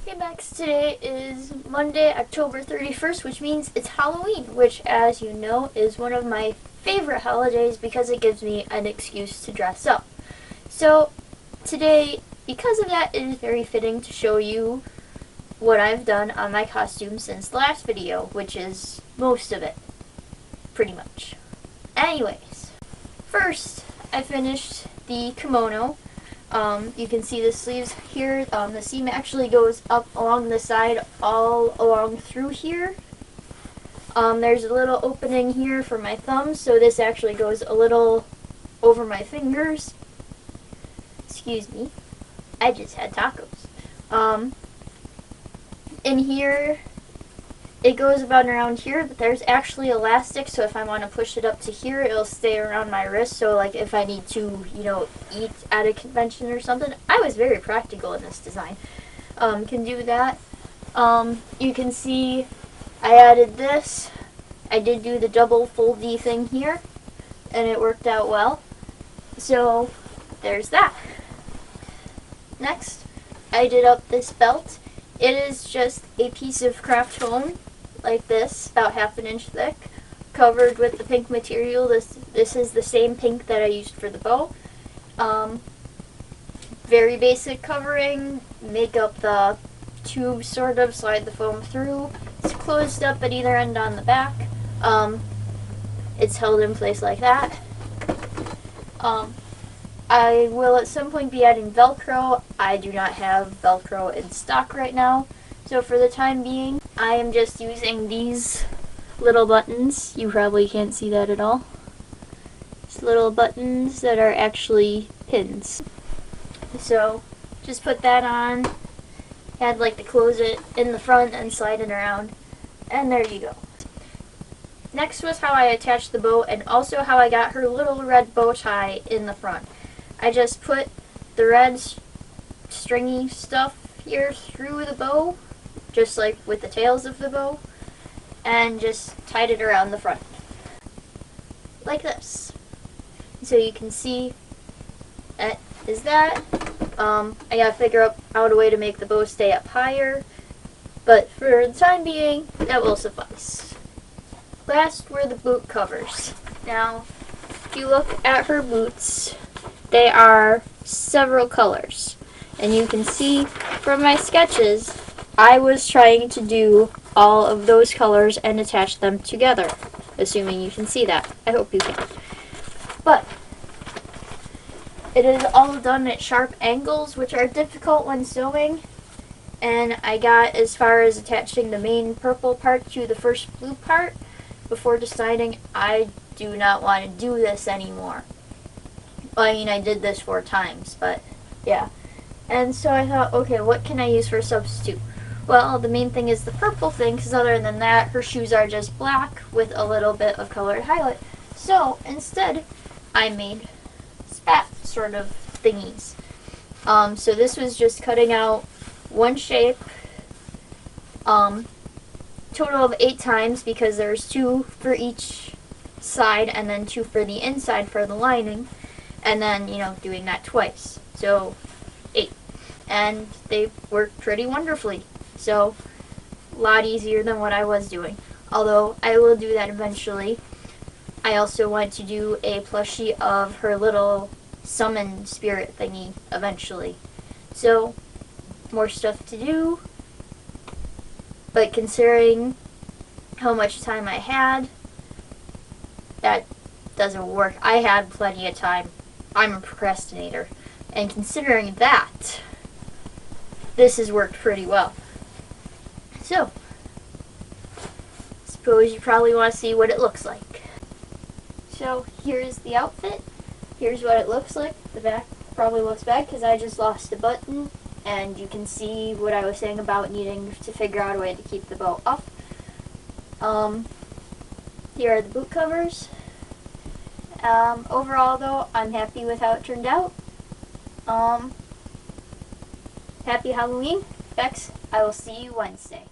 Hey Max, today is Monday, October 31st, which means it's Halloween, which, as you know, is one of my favorite holidays because it gives me an excuse to dress up. So, today, because of that, it is very fitting to show you what I've done on my costume since the last video, which is most of it, pretty much. Anyways, first, I finished the kimono. You can see the sleeves here. The seam actually goes up along the side, all along through here. There's a little opening here for my thumbs, so this actually goes a little over my fingers. Excuse me, I just had tacos. In here, it goes about around here, but there's actually elastic, so if I want to push it up to here, it'll stay around my wrist, so like if I need to, eat at a convention or something. I was very practical in this design. Can do that. You can see I added this. I did do the double foldy thing here, and it worked out well. So, there's that. Next, I did up this belt. It is just a piece of craft foam, like this, about 1/2 inch thick, covered with the pink material. This is the same pink that I used for the bow. Very basic covering. Make up the tube, sort of, slide the foam through. It's closed up at either end on the back. It's held in place like that. I will at some point be adding Velcro. I do not have Velcro in stock right now, so for the time being, I am just using these little buttons. You probably can't see that at all. These little buttons that are actually pins. So, just put that on. I'd like to close it in the front and slide it around, and there you go. Next was how I attached the bow, and also how I got her little red bow tie in the front. I just put the red stringy stuff here through the bow, just like with the tails of the bow, and just tied it around the front. Like this. So you can see that is that. I gotta figure out a way to make the bow stay up higher, but for the time being, that will suffice. Last were the boot covers. Now, if you look at her boots, they are several colors, and you can see from my sketches I was trying to do all of those colors and attach them together, assuming you can see that. I hope you can. But it is all done at sharp angles, which are difficult when sewing, and I got as far as attaching the main purple part to the first blue part before deciding I do not want to do this anymore. I mean, I did this 4 times, but yeah. And so I thought, okay, what can I use for a substitute? Well, the main thing is the purple thing, because other than that, her shoes are just black with a little bit of colored highlight. So instead, I made spat sort of thingies. So this was just cutting out one shape, total of 8 times, because there's 2 for each side and then 2 for the inside for the lining. And then, doing that twice. So, 8. And they work pretty wonderfully. So, a lot easier than what I was doing. Although, I will do that eventually. I also want to do a plushie of her little summon spirit thingy eventually. So, more stuff to do. But considering how much time I had, that doesn't work. I had plenty of time. I'm a procrastinator, and considering that, this has worked pretty well. So, suppose you probably want to see what it looks like. So, here's the outfit. Here's what it looks like. The back probably looks bad because I just lost a button, and you can see what I was saying about needing to figure out a way to keep the bow up. Here are the boot covers. Overall, though, I'm happy with how it turned out. Happy Halloween. Bex, I will see you Wednesday.